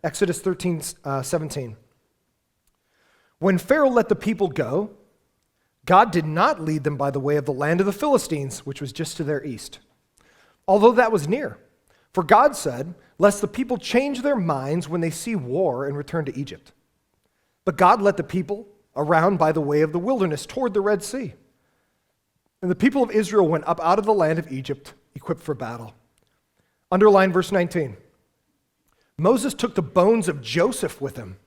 Exodus 13:17. When Pharaoh let the people go, God did not lead them by the way of the land of the Philistines, which was just to their east, although that was near. For God said, lest the people change their minds when they see war and return to Egypt. But God led the people around by the way of the wilderness toward the Red Sea. And the people of Israel went up out of the land of Egypt, equipped for battle. Underline verse 19. Moses took the bones of Joseph with him,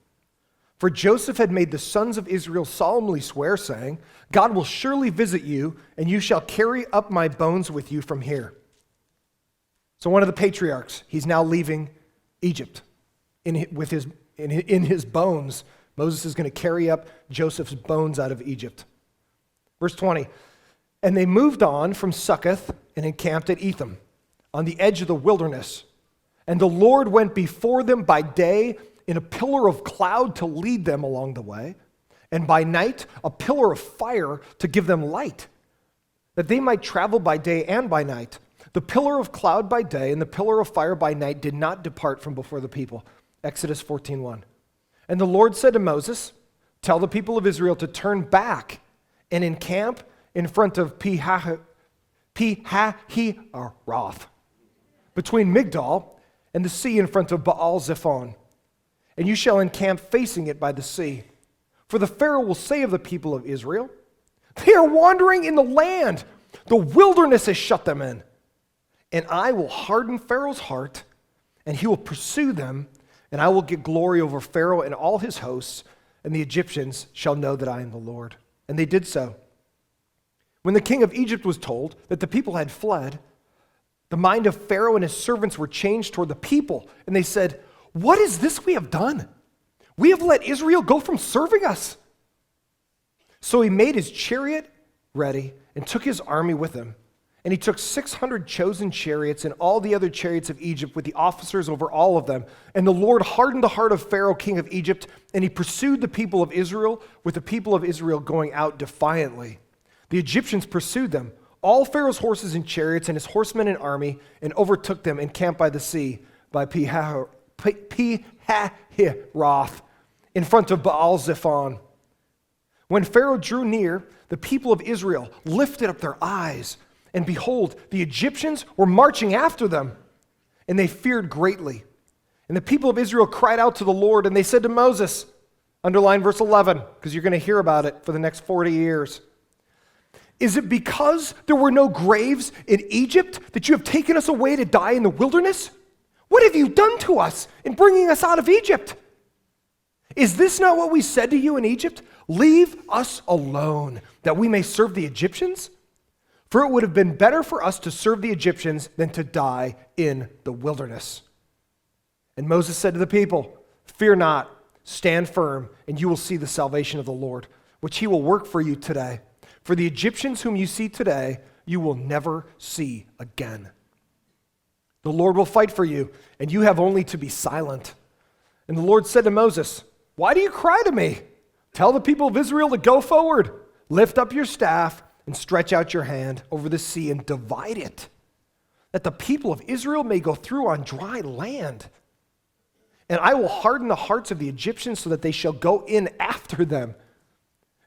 for Joseph had made the sons of Israel solemnly swear, saying, God will surely visit you, and you shall carry up my bones with you from here. So one of the patriarchs, he's now leaving Egypt. In his bones, Moses is going to carry up Joseph's bones out of Egypt. Verse 20, and they moved on from Succoth and encamped at Etham, on the edge of the wilderness. And the Lord went before them by day in a pillar of cloud to lead them along the way, and by night a pillar of fire to give them light, that they might travel by day and by night. The pillar of cloud by day and the pillar of fire by night did not depart from before the people. Exodus 14:1. And the Lord said to Moses, tell the people of Israel to turn back and encamp in front of Pi-hahiroth, between Migdol and the sea in front of Baal-zephon. And you shall encamp facing it by the sea. For the Pharaoh will say of the people of Israel, they are wandering in the land. The wilderness has shut them in. And I will harden Pharaoh's heart, and he will pursue them, and I will get glory over Pharaoh and all his hosts, and the Egyptians shall know that I am the Lord. And they did so. When the king of Egypt was told that the people had fled, the mind of Pharaoh and his servants were changed toward the people, and they said, what is this we have done? We have let Israel go from serving us. So he made his chariot ready and took his army with him. And he took 600 chosen chariots and all the other chariots of Egypt with the officers over all of them. And the Lord hardened the heart of Pharaoh, king of Egypt, and he pursued the people of Israel, with the people of Israel going out defiantly. The Egyptians pursued them, all Pharaoh's horses and chariots and his horsemen and army, and overtook them and camped by the sea by Pi-hahiroth in front of Baal-zephon. When Pharaoh drew near, the people of Israel lifted up their eyes, and behold, the Egyptians were marching after them, and they feared greatly. And the people of Israel cried out to the Lord, and they said to Moses, underline verse 11, because you're going to hear about it for the next 40 years. Is it because there were no graves in Egypt that you have taken us away to die in the wilderness? What have you done to us in bringing us out of Egypt? Is this not what we said to you in Egypt? Leave us alone, that we may serve the Egyptians? For it would have been better for us to serve the Egyptians than to die in the wilderness. And Moses said to the people, fear not, stand firm, and you will see the salvation of the Lord, which he will work for you today. For the Egyptians whom you see today, you will never see again. The Lord will fight for you, and you have only to be silent. And the Lord said to Moses, why do you cry to me? Tell the people of Israel to go forward. Lift up your staff and stretch out your hand over the sea and divide it, that the people of Israel may go through on dry land. And I will harden the hearts of the Egyptians so that they shall go in after them.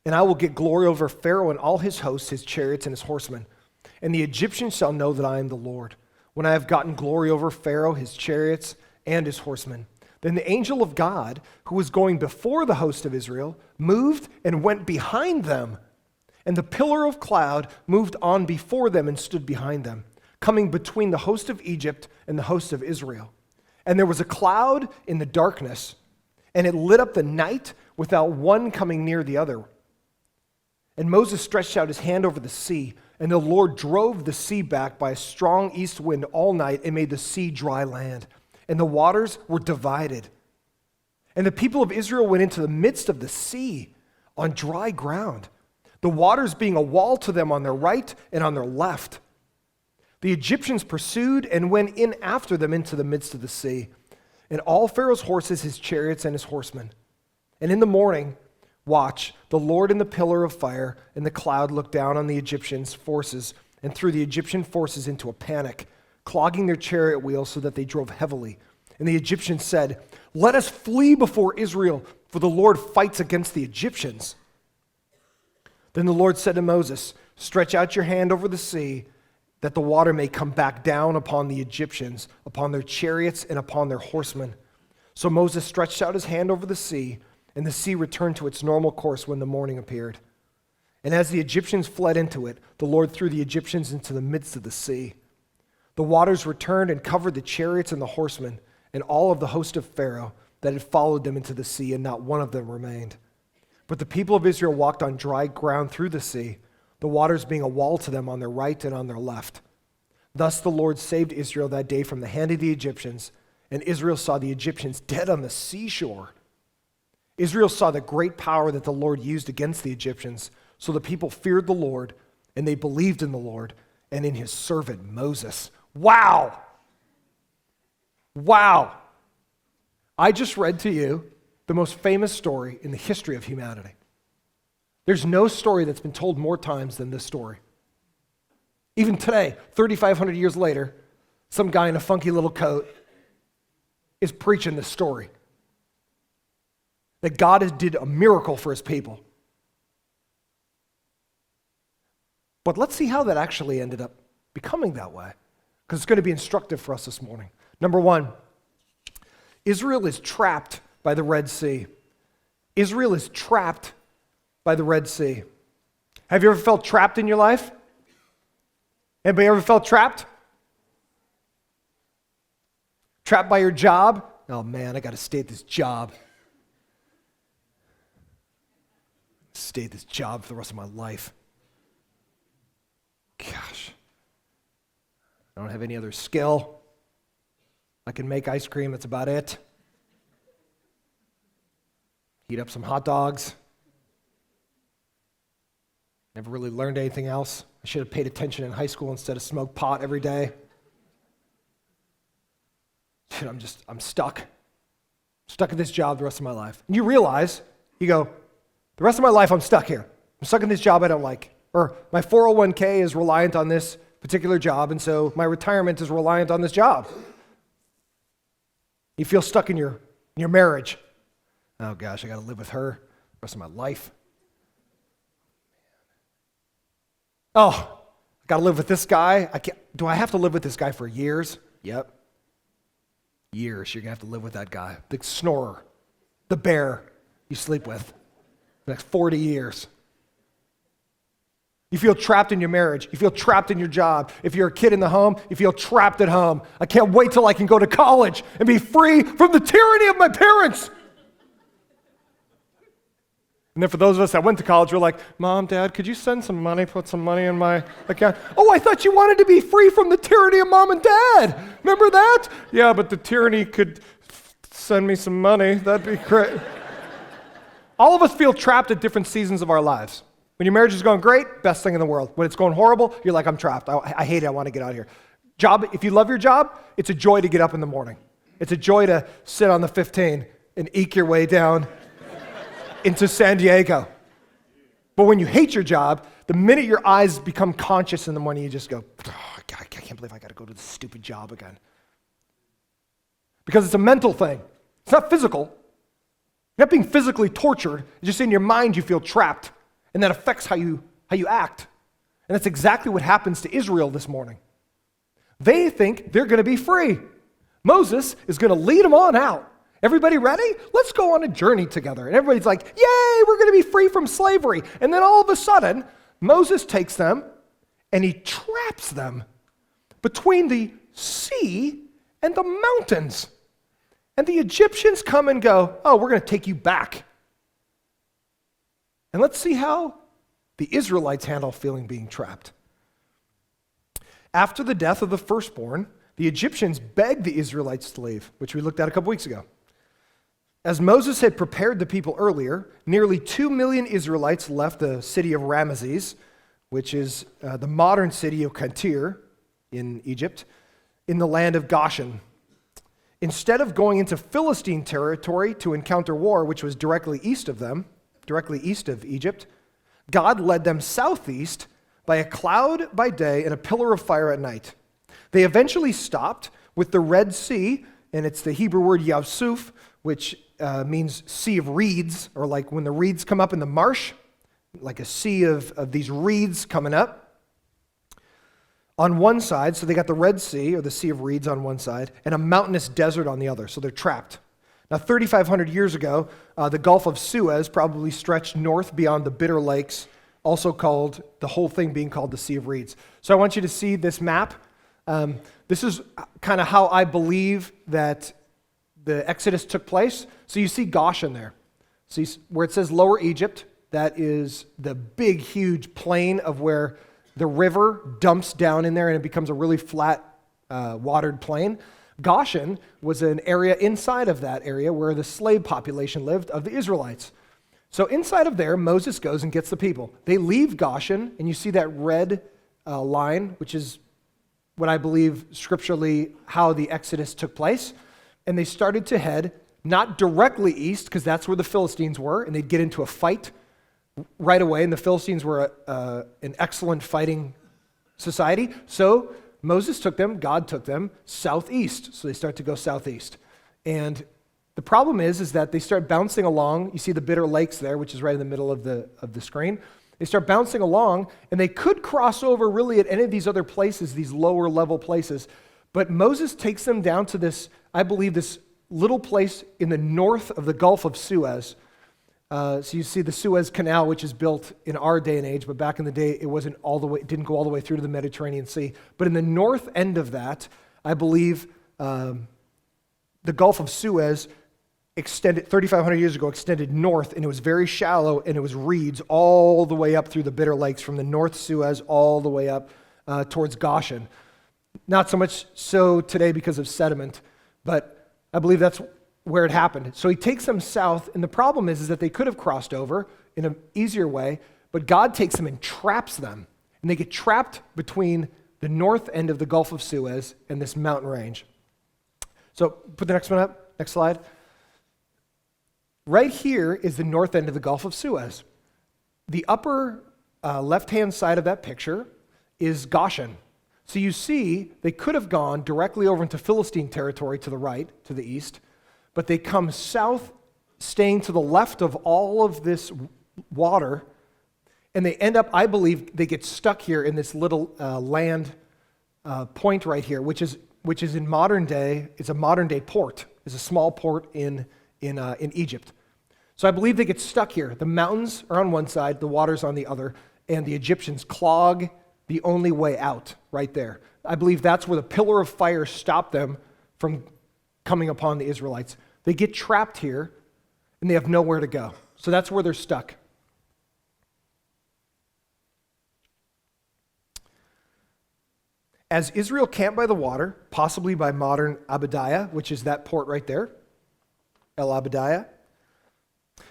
And I will get glory over Pharaoh and all his hosts, his chariots and his horsemen. And the Egyptians shall know that I am the Lord, when I have gotten glory over Pharaoh, his chariots, and his horsemen. Then the angel of God, who was going before the host of Israel, moved and went behind them. And the pillar of cloud moved on before them and stood behind them, coming between the host of Egypt and the host of Israel. And there was a cloud in the darkness, and it lit up the night without one coming near the other. And Moses stretched out his hand over the sea, and the Lord drove the sea back by a strong east wind all night and made the sea dry land, and the waters were divided. And the people of Israel went into the midst of the sea on dry ground, the waters being a wall to them on their right and on their left. The Egyptians pursued and went in after them into the midst of the sea, and all Pharaoh's horses, his chariots, and his horsemen. And in the morning, watch, the Lord in the pillar of fire and the cloud looked down on the Egyptians' forces and threw the Egyptian forces into a panic, clogging their chariot wheels so that they drove heavily. And the Egyptians said, Let us flee before Israel, for the Lord fights against the Egyptians." Then the Lord said to Moses, "Stretch out your hand over the sea, that the water may come back down upon the Egyptians, upon their chariots and upon their horsemen." So Moses stretched out his hand over the sea, and the sea returned to its normal course when the morning appeared. And as the Egyptians fled into it, the Lord threw the Egyptians into the midst of the sea. The waters returned and covered the chariots and the horsemen, and all of the host of Pharaoh that had followed them into the sea, and not one of them remained. But the people of Israel walked on dry ground through the sea, the waters being a wall to them on their right and on their left. Thus the Lord saved Israel that day from the hand of the Egyptians, and Israel saw the Egyptians dead on the seashore. Israel saw the great power that the Lord used against the Egyptians, so the people feared the Lord, and they believed in the Lord and in his servant Moses. Wow! Wow! I just read to you the most famous story in the history of humanity. There's no story that's been told more times than this story. Even today, 3,500 years later, some guy in a funky little coat is preaching this story. That God did a miracle for his people. But let's see how that actually ended up becoming that way, because it's going to be instructive for us this morning. Number one, Israel is trapped by the Red Sea. Israel is trapped by the Red Sea. Have you ever felt trapped in your life? Anybody ever felt trapped? Trapped by your job? Oh man, I got to stay at this job. Stay at this job for the rest of my life. Gosh. I don't have any other skill. I can make ice cream, that's about it. Heat up some hot dogs. Never really learned anything else. I should have paid attention in high school instead of smoke pot every day. Shit, I'm stuck. Stuck at this job the rest of my life. And you realize, you go, the rest of my life I'm stuck here. I'm stuck in this job I don't like. Or my 401k is reliant on this particular job, and so my retirement is reliant on this job. You feel stuck in your marriage. Oh gosh, I got to live with her the rest of my life. Oh, I got to live with this guy. Do I have to live with this guy for years? Yep. Years, you're going to have to live with that guy. The snorer, the bear you sleep with the next 40 years. You feel trapped in your marriage. You feel trapped in your job. If you're a kid in the home, you feel trapped at home. I can't wait till I can go to college and be free from the tyranny of my parents. And then for those of us that went to college, we're like, Mom, Dad, could you send some money, put some money in my account? Oh, I thought you wanted to be free from the tyranny of Mom and Dad. Remember that? Yeah, but the tyranny could send me some money. That'd be great. All of us feel trapped at different seasons of our lives. When your marriage is going great, best thing in the world. When it's going horrible, you're like, I'm trapped. I hate it. I want to get out of here. Job, if you love your job, it's a joy to get up in the morning. It's a joy to sit on the 15 and eke your way down into San Diego. But when you hate your job, the minute your eyes become conscious in the morning, you just go, oh, God, I can't believe I got to go to this stupid job again. Because it's a mental thing. It's not physical. You're not being physically tortured. It's just in your mind you feel trapped. And that affects how you act. And that's exactly what happens to Israel this morning. They think they're going to be free. Moses is going to lead them on out. Everybody ready? Let's go on a journey together. And everybody's like, yay, we're going to be free from slavery. And then all of a sudden, Moses takes them and he traps them between the sea and the mountains. And the Egyptians come and go, oh, we're going to take you back. And let's see how the Israelites handle feeling being trapped. After the death of the firstborn, the Egyptians begged the Israelites to leave, which we looked at a couple weeks ago. As Moses had prepared the people earlier, nearly 2 million Israelites left the city of Ramesses, which is the modern city of Katir in Egypt, in the land of Goshen. Instead of going into Philistine territory to encounter war, which was directly east of them, directly east of Egypt, God led them southeast by a cloud by day and a pillar of fire at night. They eventually stopped with the Red Sea, and it's the Hebrew word Yavsuf, which means sea of reeds, or like when the reeds come up in the marsh, like a sea of these reeds coming up. On one side, so they got the Red Sea, or the Sea of Reeds on one side, and a mountainous desert on the other, so they're trapped. Now, 3,500 years ago, the Gulf of Suez probably stretched north beyond the Bitter Lakes, also called, the whole thing being called the Sea of Reeds. So I want you to see this map. This is kind of how I believe that the Exodus took place. So you see Goshen there. See where it says Lower Egypt, that is the big, huge plain of where the river dumps down in there and it becomes a really flat, watered plain. Goshen was an area inside of that area where the slave population lived of the Israelites. So inside of there, Moses goes and gets the people. They leave Goshen, and you see that red line, which is what I believe scripturally how the Exodus took place. And they started to head not directly east, because that's where the Philistines were, and they'd get into a fight right away, and the Philistines were an excellent fighting society. So Moses took them, God took them southeast. So they start to go southeast. And the problem is that they start bouncing along. You see the Bitter Lakes there, which is right in the middle of the screen. They start bouncing along, and they could cross over really at any of these other places, these lower level places. But Moses takes them down to this, I believe, this little place in the north of the Gulf of Suez. So you see the Suez Canal, which is built in our day and age, but back in the day, it didn't go all the way through to the Mediterranean Sea. But in the north end of that, I believe the Gulf of Suez extended 3,500 years ago, extended north, and it was very shallow, and it was reeds all the way up through the Bitter Lakes, from the North Suez all the way up towards Goshen. Not so much so today because of sediment, but I believe that's where it happened. So he takes them south, and the problem is that they could have crossed over in an easier way, but God takes them and traps them, and they get trapped between the north end of the Gulf of Suez and this mountain range. So put the next one up, next slide. Right here is the north end of the Gulf of Suez. The upper left-hand side of that picture is Goshen. So you see, they could have gone directly over into Philistine territory to the right, to the east, but they come south, staying to the left of all of this water, and they end up, I believe, they get stuck here in this little land point right here, which is in modern day, it's a modern day port. It's a small port in Egypt. So I believe they get stuck here. The mountains are on one side, the water's on the other, and the Egyptians clog the only way out right there. I believe that's where the pillar of fire stopped them from coming upon the Israelites. They get trapped here, and they have nowhere to go. So that's where they're stuck. As Israel camped by the water, possibly by modern Abadiah, which is that port right there, El Abadiah,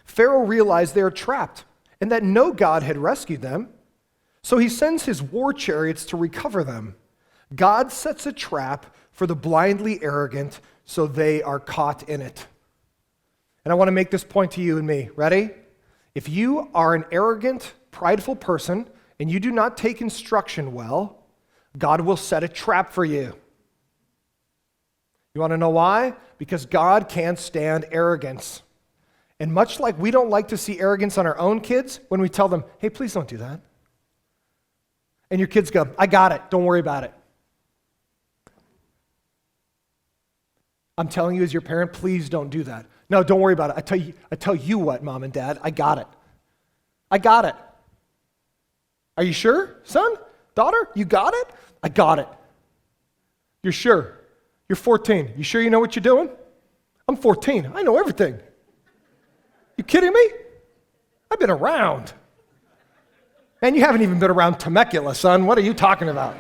Pharaoh realized they were trapped and that no God had rescued them. So he sends his war chariots to recover them. God sets a trap for the blindly arrogant, so they are caught in it. And I want to make this point to you and me. Ready? If you are an arrogant, prideful person and you do not take instruction well, God will set a trap for you. You want to know why? Because God can't stand arrogance. And much like we don't like to see arrogance on our own kids, when we tell them, hey, please don't do that. And your kids go, I got it, don't worry about it. I'm telling you as your parent, please don't do that. No, don't worry about it. I tell you what, Mom and Dad, I got it. I got it. Are you sure, son? Daughter, you got it? I got it. You're sure? You're 14. You sure you know what you're doing? I'm 14. I know everything. You kidding me? I've been around. And you haven't even been around Temecula, son. What are you talking about?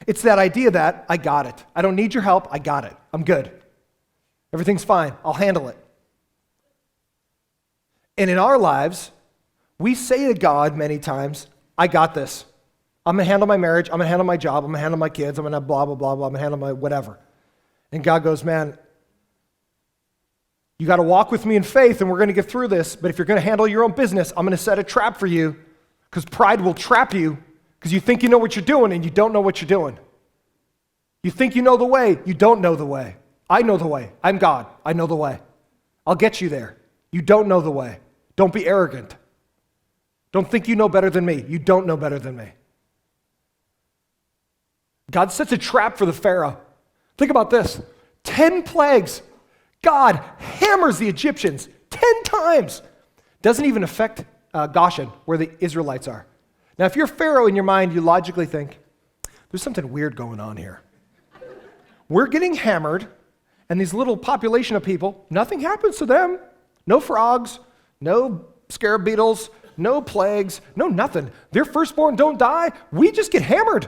It's that idea that I got it. I don't need your help. I got it. I'm good. Everything's fine. I'll handle it. And in our lives, we say to God many times, I got this. I'm going to handle my marriage. I'm going to handle my job. I'm going to handle my kids. I'm going to blah, blah, blah, blah. I'm going to handle my whatever. And God goes, man, you got to walk with me in faith and we're going to get through this. But if you're going to handle your own business, I'm going to set a trap for you because pride will trap you because you think you know what you're doing and you don't know what you're doing. You think you know the way. You don't know the way. I know the way. I'm God. I know the way. I'll get you there. You don't know the way. Don't be arrogant. Don't think you know better than me. You don't know better than me. God sets a trap for the Pharaoh. Think about this. 10 plagues. God hammers the Egyptians 10 times. Doesn't even affect Goshen, where the Israelites are. Now, if you're Pharaoh in your mind, you logically think, there's something weird going on here. We're getting hammered, and these little population of people, nothing happens to them. No frogs, no scarab beetles, no plagues, no nothing. Their firstborn don't die. We just get hammered.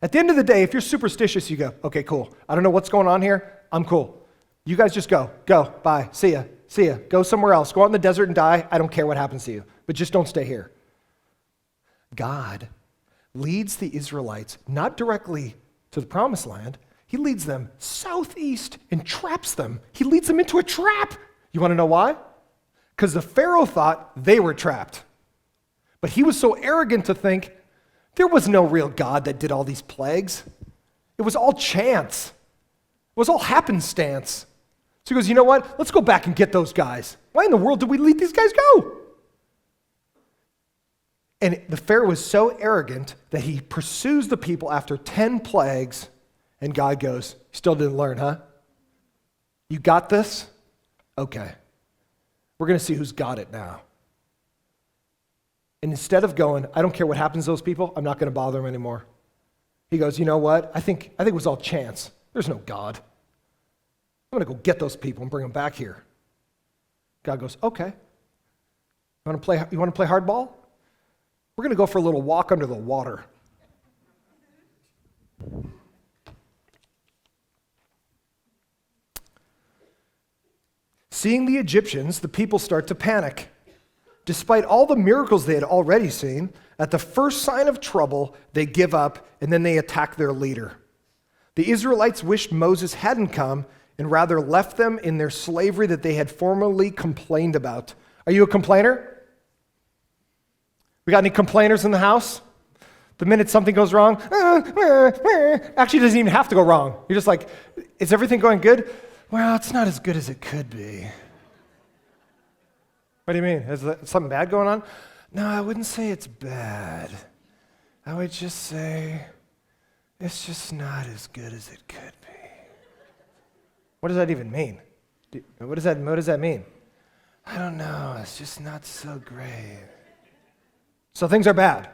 At the end of the day, if you're superstitious, you go, okay, cool. I don't know what's going on here. I'm cool. You guys just go. Go. Bye. See ya. See ya. Go somewhere else. Go out in the desert and die. I don't care what happens to you. But just don't stay here. God leads the Israelites not directly to the promised land. He leads them southeast and traps them. He leads them into a trap. You want to know why? Because the Pharaoh thought they were trapped. But he was so arrogant to think there was no real God that did all these plagues. It was all chance. It was all happenstance. So he goes, you know what? Let's go back and get those guys. Why in the world did we let these guys go? And the Pharaoh was so arrogant that he pursues the people after 10 plagues, and God goes, still didn't learn, huh? You got this? Okay. We're going to see who's got it now. And instead of going, I don't care what happens to those people, I'm not going to bother them anymore. He goes, you know what? I think it was all chance. There's no God. I'm going to go get those people and bring them back here. God goes, okay. You want to play hardball? We're going to go for a little walk under the water. Seeing the Egyptians, the people start to panic. Despite all the miracles they had already seen, at the first sign of trouble, they give up and then they attack their leader. The Israelites wished Moses hadn't come and rather left them in their slavery that they had formerly complained about. Are you a complainer? We got any complainers in the house? The minute something goes wrong, actually it doesn't even have to go wrong. You're just like, is everything going good? Well, it's not as good as it could be. What do you mean? Is something bad going on? No, I wouldn't say it's bad. I would just say it's just not as good as it could be. What does that even mean? What does that mean? I don't know. It's just not so great. So things are bad.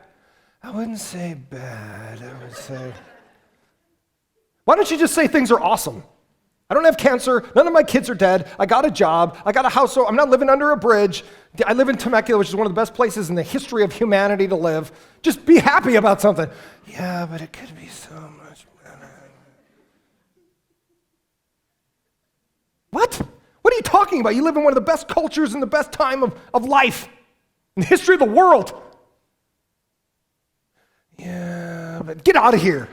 I wouldn't say bad. I would say, why don't you just say things are awesome? I don't have cancer. None of my kids are dead. I got a job. I got a house. So I'm not living under a bridge. I live in Temecula, which is one of the best places in the history of humanity to live. Just be happy about something. Yeah, but it could be so much better. What? What are you talking about? You live in one of the best cultures and the best time of life in the history of the world. Yeah, but get out of here.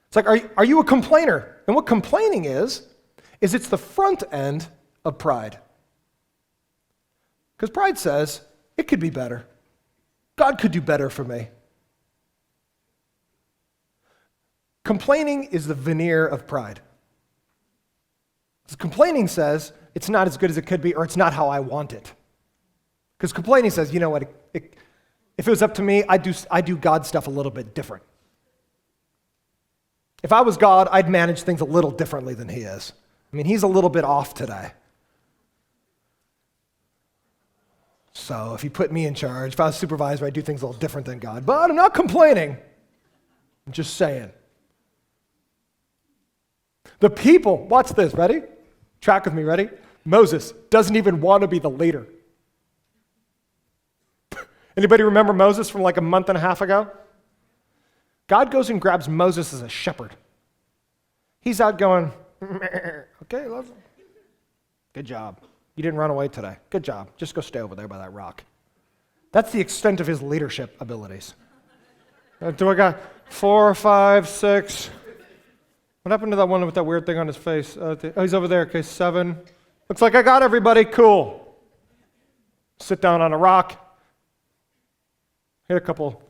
It's like, are you a complainer? And what complaining is it's the front end of pride. Because pride says, it could be better. God could do better for me. Complaining is the veneer of pride. Because complaining says, it's not as good as it could be, or it's not how I want it. Because complaining says, you know what, if it was up to me, I do God stuff a little bit different. If I was God, I'd manage things a little differently than he is. I mean, he's a little bit off today. So if he put me in charge, if I was supervisor, I'd do things a little different than God. But I'm not complaining. I'm just saying. The people, watch this, ready? Track with me, ready? Moses doesn't even want to be the leader. Anybody remember Moses from like a month and a half ago? God goes and grabs Moses as a shepherd. He's out going, okay, good job. You didn't run away today. Good job. Just go stay over there by that rock. That's the extent of his leadership abilities. Do I got 4, 5, 6? What happened to that one with that weird thing on his face? Oh, he's over there. Okay, 7. Looks like I got everybody. Cool. Sit down on a rock. Hit a couple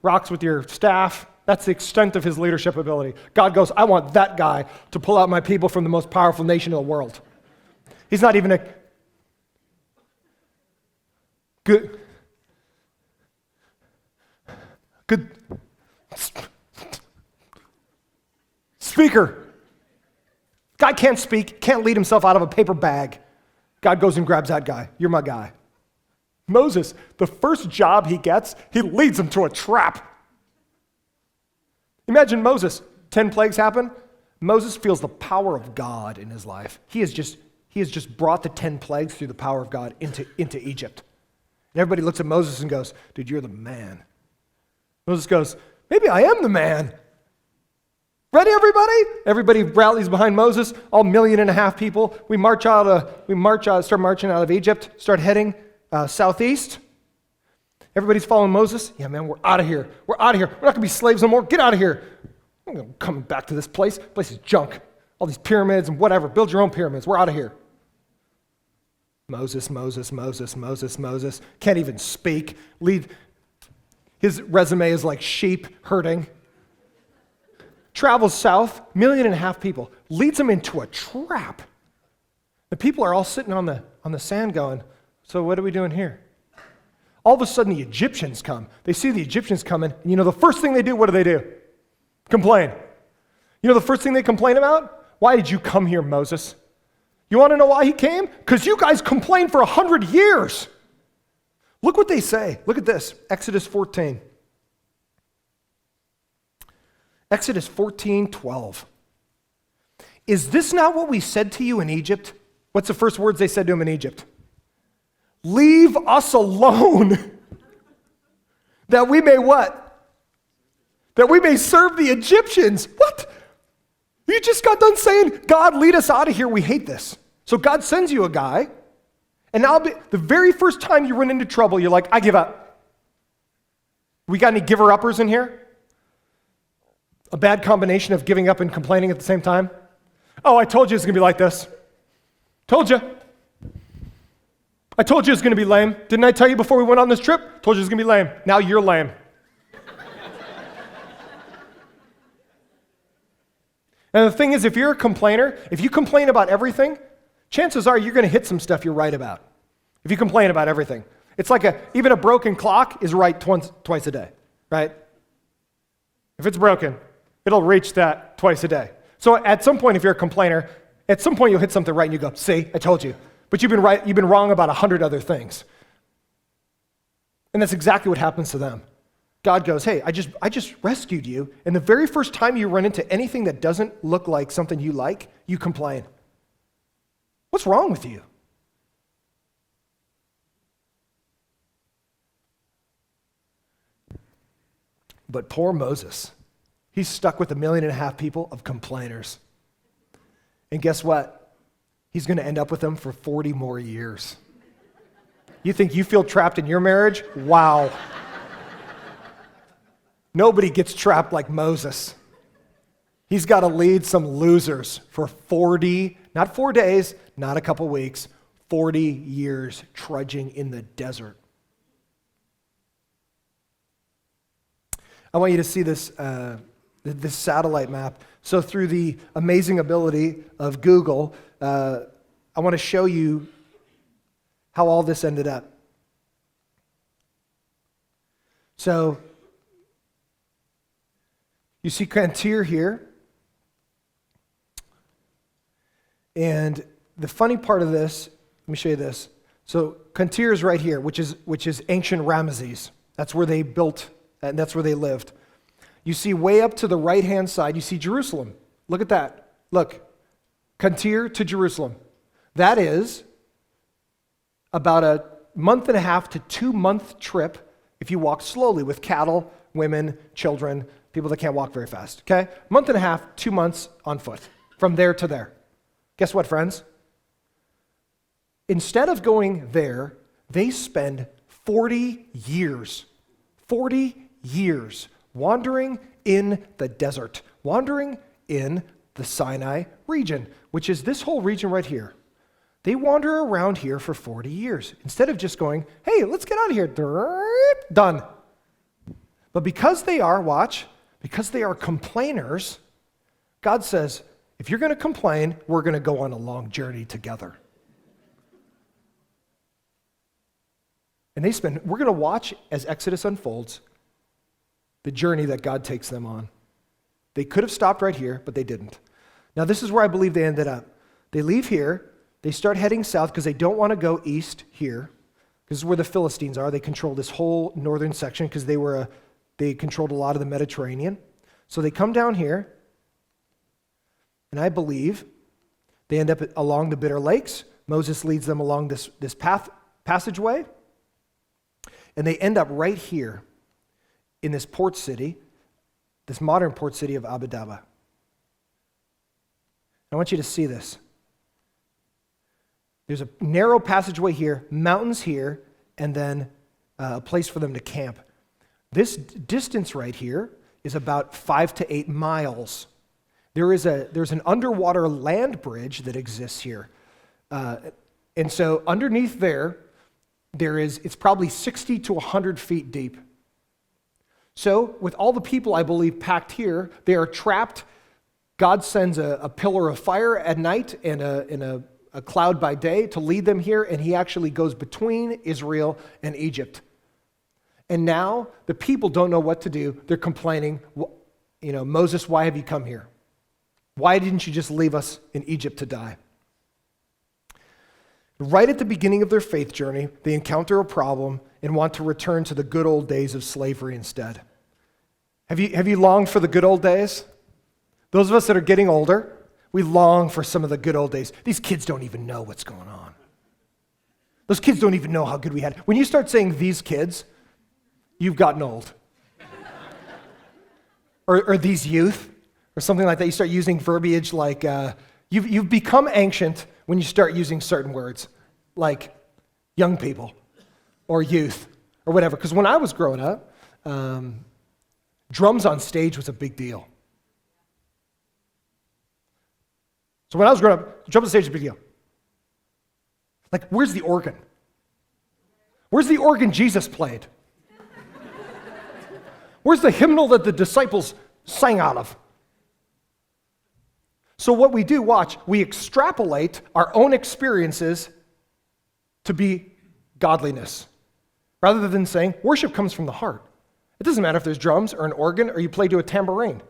rocks with your staff. That's the extent of his leadership ability. God goes, I want that guy to pull out my people from the most powerful nation in the world. He's not even a good speaker. Guy can't speak, can't lead himself out of a paper bag. God goes and grabs that guy. You're my guy. Moses, the first job he gets, he leads him to a trap. Imagine Moses, 10 plagues happen. Moses feels the power of God in his life. He has just brought the 10 plagues through the power of God into Egypt. And everybody looks at Moses and goes, dude, you're the man. Moses goes, maybe I am the man. Ready, everybody? Everybody rallies behind Moses, all 1.5 million people. We start marching out of Egypt, start heading southeast. Everybody's following Moses. Yeah, man, we're out of here. We're out of here. We're not going to be slaves no more. Get out of here. I'm coming back to this place. This place is junk. All these pyramids and whatever. Build your own pyramids. We're out of here. Moses. Can't even speak. His resume is like sheep herding. Travels south, 1.5 million people. Leads them into a trap. The people are all sitting on the sand going, so what are we doing here? All of a sudden, the Egyptians come. They see the Egyptians coming, and the first thing they do, what do? Complain. The first thing they complain about? Why did you come here, Moses? You want to know why he came? Because you guys complained for 100 years. Look what they say. Look at this, Exodus 14. Exodus 14:12. Is this not what we said to you in Egypt? What's the first words they said to him in Egypt? Leave us alone, that we may what? That we may serve the Egyptians. What? You just got done saying, God, lead us out of here. We hate this. So God sends you a guy, and now the very first time you run into trouble, you're like, I give up. We got any giver-uppers in here? A bad combination of giving up and complaining at the same time? Oh, I told you it's going to be like this. Told you. I told you it's going to be lame. Didn't I tell you before we went on this trip? Told you it's going to be lame. Now you're lame. And the thing is, if you're a complainer, if you complain about everything, chances are you're going to hit some stuff you're right about. If you complain about everything. It's like even a broken clock is right twice a day, right? If it's broken, it'll reach that twice a day. So at some point, if you're a complainer, at some point you'll hit something right and you go, see, I told you. But you've been wrong about 100 other things. And that's exactly what happens to them. God goes, hey, I just rescued you, and the very first time you run into anything that doesn't look like something you like, you complain. What's wrong with you? But poor Moses, he's stuck with 1.5 million people of complainers. And guess what? He's going to end up with them for 40 more years. You think you feel trapped in your marriage? Wow. Nobody gets trapped like Moses. He's got to lead some losers for 40, not 4 days, not a couple weeks, 40 years trudging in the desert. I want you to see this satellite map. So through the amazing ability of Google, I want to show you how all this ended up. So you see Cantir here. And the funny part of this, let me show you this. So Cantir is right here, which is ancient Ramesses. That's where they built, and that's where they lived. You see way up to the right-hand side, you see Jerusalem. Look at that. Look, Cantir to Jerusalem. That is about a 1.5 to 2 month trip if you walk slowly with cattle, women, children, people that can't walk very fast, okay? 1.5, 2 months on foot, from there to there. Guess what, friends? Instead of going there, they spend 40 years wandering in the desert, wandering in the Sinai region, which is this whole region right here. They wander around here for 40 years. Instead of just going, hey, let's get out of here, done. But because they are because they are complainers, God says, if you're going to complain, we're going to go on a long journey together. And we're going to watch as Exodus unfolds, the journey that God takes them on. They could have stopped right here, but they didn't. Now, this is where I believe they ended up. They leave here, they start heading south because they don't want to go east here, because this is where the Philistines are. They control this whole northern section because they controlled a lot of the Mediterranean. So they come down here, and I believe they end up along the Bitter Lakes. Moses leads them along this passageway, and they end up right here in this port city, this modern port city of Abu Dhabi. I want you to see this. There's a narrow passageway here, mountains here, and then a place for them to camp. This distance right here is about 5 to 8 miles. There's an underwater land bridge that exists here. And so underneath it's probably 60 to 100 feet deep. So with all the people, I believe, packed here, they are trapped. God sends a pillar of fire at night and a cloud by day to lead them here, and he actually goes between Israel and Egypt. And now the people don't know what to do. They're complaining, Moses, why have you come here? Why didn't you just leave us in Egypt to die? Right at the beginning of their faith journey, they encounter a problem and want to return to the good old days of slavery instead. Have you longed for the good old days? Those of us that are getting older, we long for some of the good old days. These kids don't even know what's going on. Those kids don't even know how good we had. When you start saying these kids, you've gotten old. or these youth, or something like that. You start using verbiage like, you've become ancient when you start using certain words, like young people, or youth, or whatever. Because when I was growing up, drums on stage was a big deal. So when I was growing up, drums on stage was a big deal. Like, where's the organ? Where's the organ Jesus played? Where's the hymnal that the disciples sang out of? So what we do, we extrapolate our own experiences to be godliness, rather than saying worship comes from the heart. It doesn't matter if there's drums or an organ or you play to a tambourine.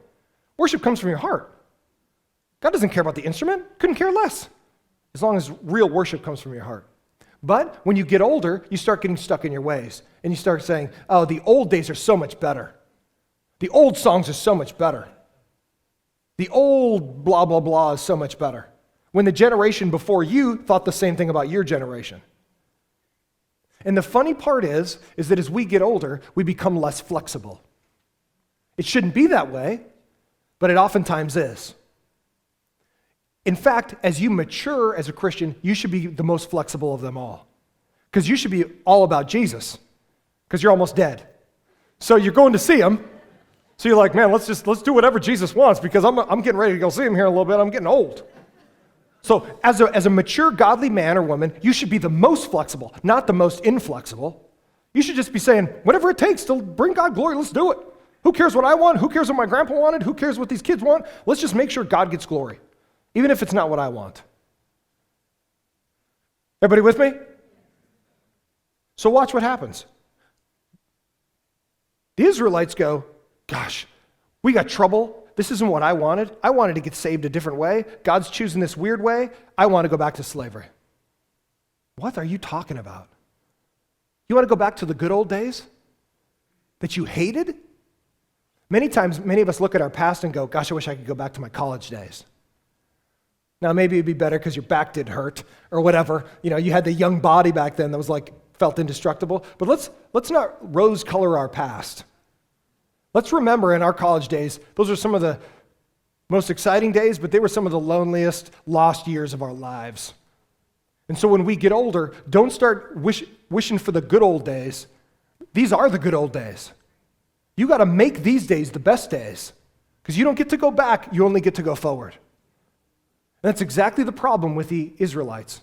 Worship comes from your heart. God doesn't care about the instrument, couldn't care less, as long as real worship comes from your heart. But when you get older, you start getting stuck in your ways, and you start saying, oh, the old days are so much better. The old songs are so much better. The old blah, blah, blah is so much better. When the generation before you thought the same thing about your generation. And the funny part is that as we get older, we become less flexible. It shouldn't be that way, but it oftentimes is. In fact, as you mature as a Christian, you should be the most flexible of them all. Because you should be all about Jesus, because you're almost dead. So you're going to see him. So you're like, man, let's do whatever Jesus wants, because I'm getting ready to go see him here in a little bit. I'm getting old. So as a mature, godly man or woman, you should be the most flexible, not the most inflexible. You should just be saying, whatever it takes to bring God glory, let's do it. Who cares what I want? Who cares what my grandpa wanted? Who cares what these kids want? Let's just make sure God gets glory, even if it's not what I want. Everybody with me? So watch what happens. The Israelites go, gosh, we got trouble. This isn't what I wanted. I wanted to get saved a different way. God's choosing this weird way. I want to go back to slavery. What are you talking about? You want to go back to the good old days that you hated? Many times, many of us look at our past and go, gosh, I wish I could go back to my college days. Now, maybe it'd be better because your back did hurt or whatever. You had the young body back then that was felt indestructible. But let's not rose color our past. Let's remember in our college days, those are some of the most exciting days, but they were some of the loneliest, lost years of our lives. And so when we get older, don't start wishing for the good old days. These are the good old days. You got to make these days the best days, because you don't get to go back, you only get to go forward. And that's exactly the problem with the Israelites.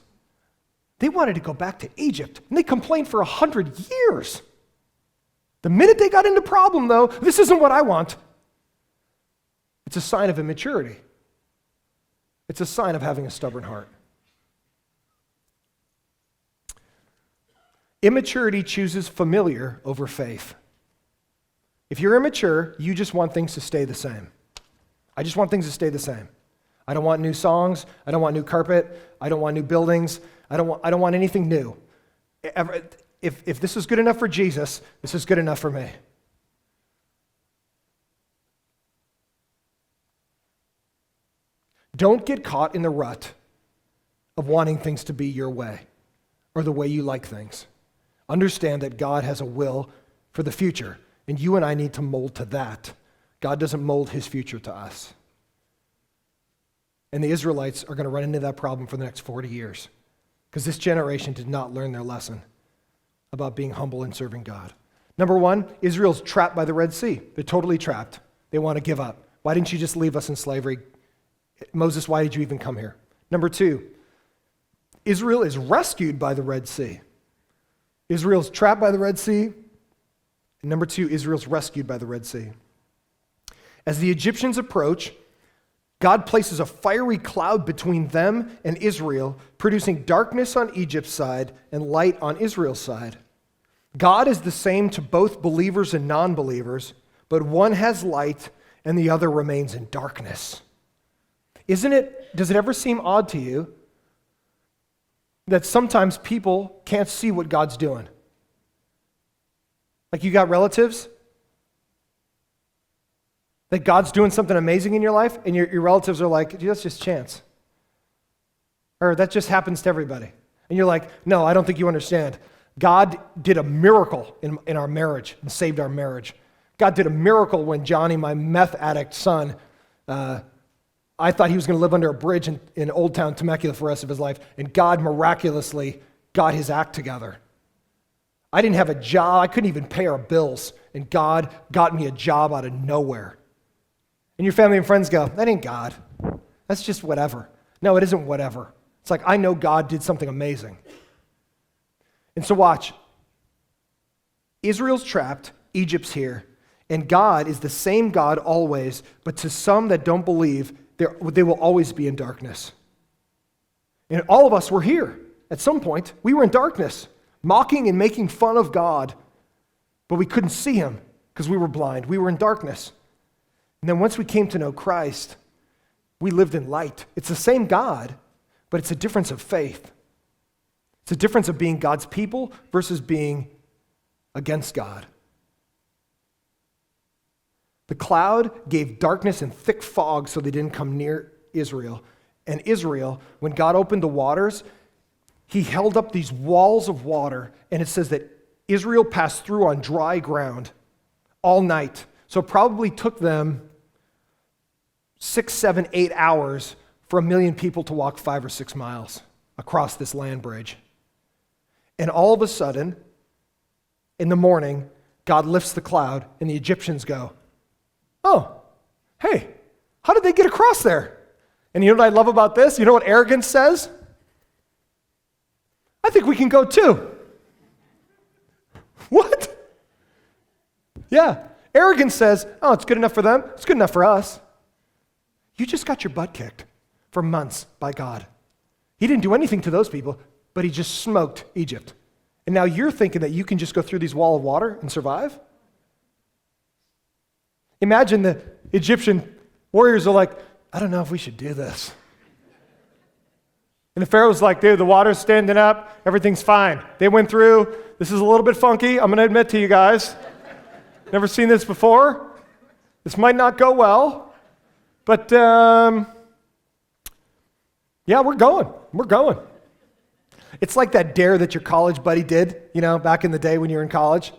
They wanted to go back to Egypt, and they complained for 100 years. The minute they got into problem, though, this isn't what I want. It's a sign of immaturity. It's a sign of having a stubborn heart. Immaturity chooses familiar over faith. If you're immature, you just want things to stay the same. I just want things to stay the same. I don't want new songs. I don't want new carpet. I don't want new buildings. I don't want anything new. If this is good enough for Jesus, this is good enough for me. Don't get caught in the rut of wanting things to be your way or the way you like things. Understand that God has a will for the future, and you and I need to mold to that. God doesn't mold his future to us. And the Israelites are going to run into that problem for the next 40 years because this generation did not learn their lesson about being humble and serving God. Number one, Israel's trapped by the Red Sea. They're totally trapped. They want to give up. Why didn't you just leave us in slavery? Moses, why did you even come here? Number two, Israel is rescued by the Red Sea. Israel's trapped by the Red Sea. And number two, Israel's rescued by the Red Sea. As the Egyptians approach, God places a fiery cloud between them and Israel, producing darkness on Egypt's side and light on Israel's side. God is the same to both believers and non-believers, but one has light and the other remains in darkness. Does it ever seem odd to you that sometimes people can't see what God's doing? Like you got relatives that God's doing something amazing in your life, and your relatives are like, dude, that's just chance. Or that just happens to everybody. And you're like, no, I don't think you understand. God did a miracle in our marriage and saved our marriage. God did a miracle when Johnny, my meth addict son, I thought he was going to live under a bridge in Old Town Temecula for the rest of his life, and God miraculously got his act together. I didn't have a job. I couldn't even pay our bills, and God got me a job out of nowhere. And your family and friends go, that ain't God. That's just whatever. No, it isn't whatever. It's like, I know God did something amazing. And so watch. Israel's trapped, Egypt's here, and God is the same God always, but to some that don't believe, they will always be in darkness. And all of us were here at some point. We were in darkness, mocking and making fun of God, but we couldn't see him because we were blind. We were in darkness. And then once we came to know Christ, we lived in light. It's the same God, but it's a difference of faith. It's a difference of being God's people versus being against God. The cloud gave darkness and thick fog so they didn't come near Israel. And Israel, when God opened the waters, he held up these walls of water, and it says that Israel passed through on dry ground all night. So it probably took them 6, 7, 8 hours for 1 million people to walk 5 or 6 miles across this land bridge. And all of a sudden, in the morning, God lifts the cloud, and the Egyptians go, oh, hey, how did they get across there? And you know what I love about this? You know what arrogance says? I think we can go too. What? Yeah, arrogance says, oh, it's good enough for them. It's good enough for us. You just got your butt kicked for months by God. He didn't do anything to those people, but he just smoked Egypt. And now you're thinking that you can just go through these wall of water and survive? Imagine the Egyptian warriors are like, I don't know if we should do this. And the Pharaoh's like, dude, the water's standing up. Everything's fine. They went through. This is a little bit funky. I'm going to admit to you guys. Never seen this before. This might not go well. But, yeah, we're going. We're going. It's like that dare that your college buddy did, back in the day when you were in college.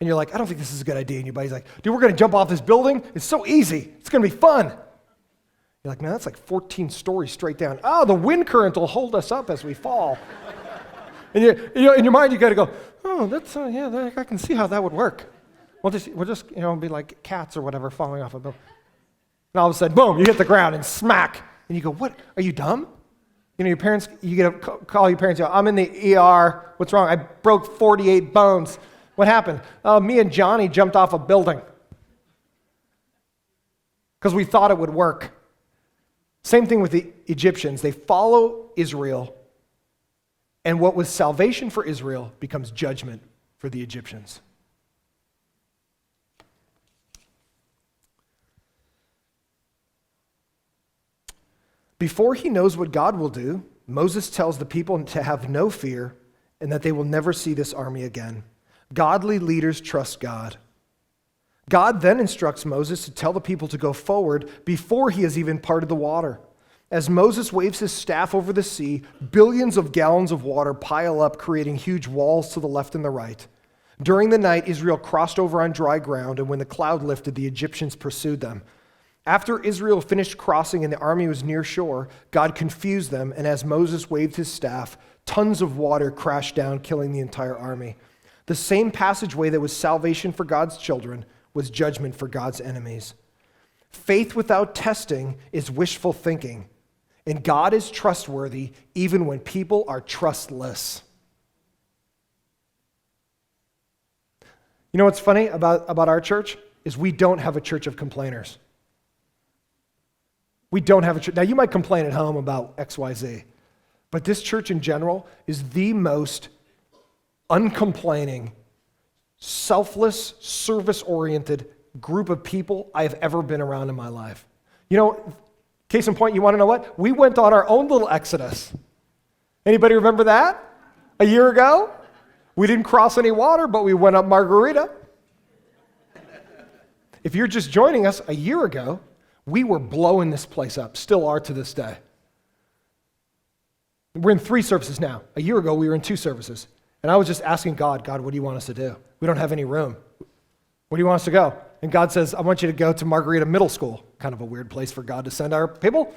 And you're like, I don't think this is a good idea. And your buddy's like, dude, we're going to jump off this building. It's so easy. It's going to be fun. You're like, man, that's like 14 stories straight down. Oh, the wind current will hold us up as we fall. And in your mind, you got to go, oh, that's, yeah, I can see how that would work. We'll just be like cats or whatever falling off a building. And all of a sudden, boom, you hit the ground and smack. And you go, what? Are you dumb? Your parents, you get a call your parents, I'm in the ER. What's wrong? I broke 48 bones. What happened? Me and Johnny jumped off a building. because we thought it would work. Same thing with the Egyptians. They follow Israel, and what was salvation for Israel becomes judgment for the Egyptians. Before he knows what God will do, Moses tells the people to have no fear and that they will never see this army again. Godly leaders trust God. God then instructs Moses to tell the people to go forward before he has even parted the water. As Moses waves his staff over the sea, billions of gallons of water pile up, creating huge walls to the left and the right. During the night, Israel crossed over on dry ground, and when the cloud lifted, the Egyptians pursued them. After Israel finished crossing and the army was near shore, God confused them, and as Moses waved his staff, tons of water crashed down, killing the entire army. The same passageway that was salvation for God's children was judgment for God's enemies. Faith without testing is wishful thinking, and God is trustworthy even when people are trustless. You know what's funny about our church is we don't have a church of complainers. We don't have a church. Now, you might complain at home about XYZ, but this church in general is the most uncomplaining, selfless, service-oriented group of people I have ever been around in my life. You know, case in point, you want to know what? We went on our own little exodus. Anybody remember that? A year ago? We didn't cross any water, but we went up Margarita. If you're just joining us, a year ago, we were blowing this place up, still are to this day. We're in 3 services now. A year ago, we were in 2 services. And I was just asking God, what do you want us to do? We don't have any room. Where do you want us to go? And God says, I want you to go to Margarita Middle School. Kind of a weird place for God to send our people.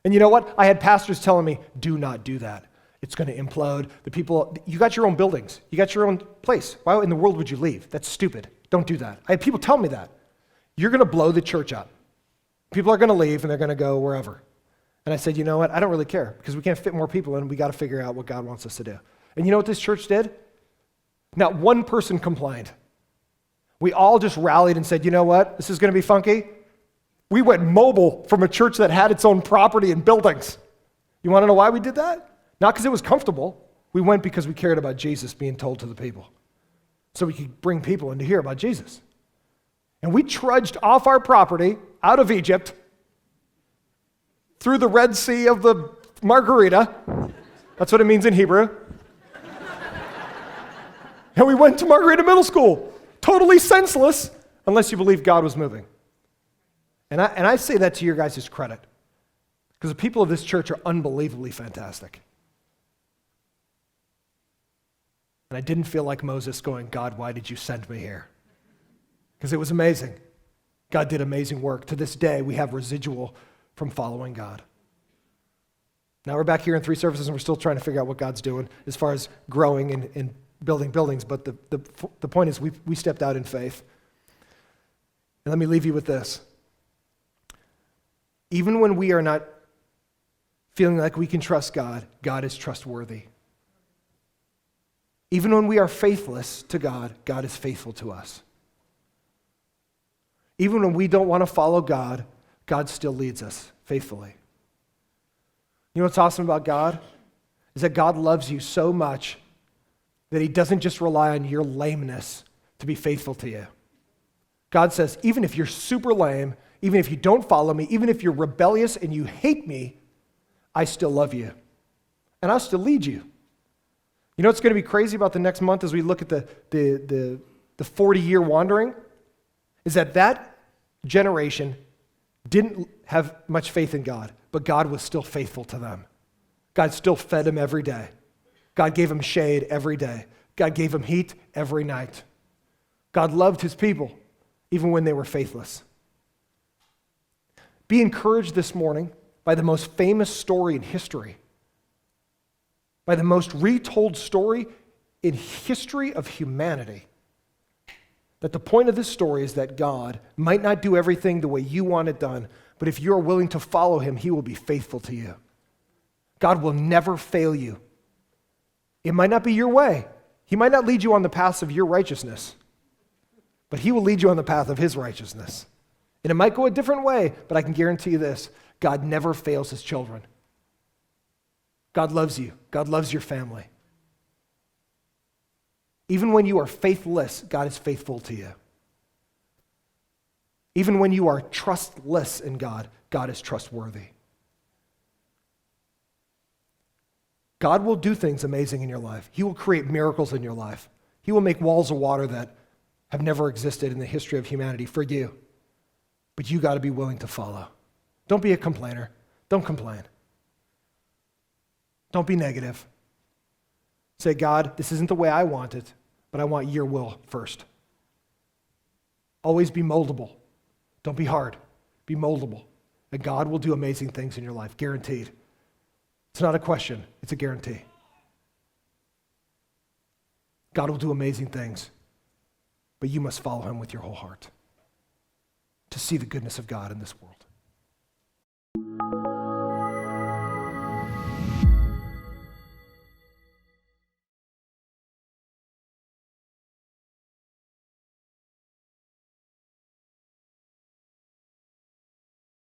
And you know what? I had pastors telling me, do not do that. It's going to implode. The people, you got your own buildings. You got your own place. Why in the world would you leave? That's stupid. Don't do that. I had people tell me that. You're going to blow the church up. People are going to leave and they're going to go wherever. And I said, you know what? I don't really care because we can't fit more people in. We got to figure out what God wants us to do. And you know what this church did? Not one person complained. We all just rallied and said, you know what? This is going to be funky. We went mobile from a church that had its own property and buildings. You want to know why we did that? Not because it was comfortable. We went because we cared about Jesus being told to the people. So we could bring people in to hear about Jesus. And we trudged off our property out of Egypt through the Red Sea of the Margarita. That's what it means in Hebrew. And we went to Margarita Middle School, totally senseless, unless you believe God was moving. And I say that to your guys' credit, because the people of this church are unbelievably fantastic. And I didn't feel like Moses going, God, why did you send me here? Because it was amazing. God did amazing work. To this day, we have residual from following God. Now we're back here in 3 services, and we're still trying to figure out what God's doing as far as growing and building buildings. But the point is, we stepped out in faith. And let me leave you with this. Even when we are not feeling like we can trust God, God is trustworthy. Even when we are faithless to God, God is faithful to us. Even when we don't want to follow God, God still leads us faithfully. You know what's awesome about God? Is that God loves you so much that he doesn't just rely on your lameness to be faithful to you. God says, even if you're super lame, even if you don't follow me, even if you're rebellious and you hate me, I still love you. And I'll still lead you. You know what's going to be crazy about the next month as we look at the 40-year wandering? Is that generation didn't have much faith in God, but God was still faithful to them. God still fed them every day. God gave them shade every day. God gave them heat every night. God loved his people even when they were faithless. Be encouraged this morning by the most famous story in history, by the most retold story in history of humanity. That the point of this story is that God might not do everything the way you want it done, but if you're willing to follow him, he will be faithful to you. God will never fail you. It might not be your way. He might not lead you on the path of your righteousness, but he will lead you on the path of his righteousness. And it might go a different way, but I can guarantee you this: God never fails his children. God loves you. God loves your family. Even when you are faithless, God is faithful to you. Even when you are trustless in God, God is trustworthy. God will do things amazing in your life. He will create miracles in your life. He will make walls of water that have never existed in the history of humanity for you. But you got to be willing to follow. Don't be a complainer. Don't complain. Don't be negative. Say, God, this isn't the way I want it, but I want your will first. Always be moldable. Don't be hard. Be moldable. And God will do amazing things in your life, guaranteed. It's not a question, it's a guarantee. God will do amazing things, but you must follow him with your whole heart to see the goodness of God in this world.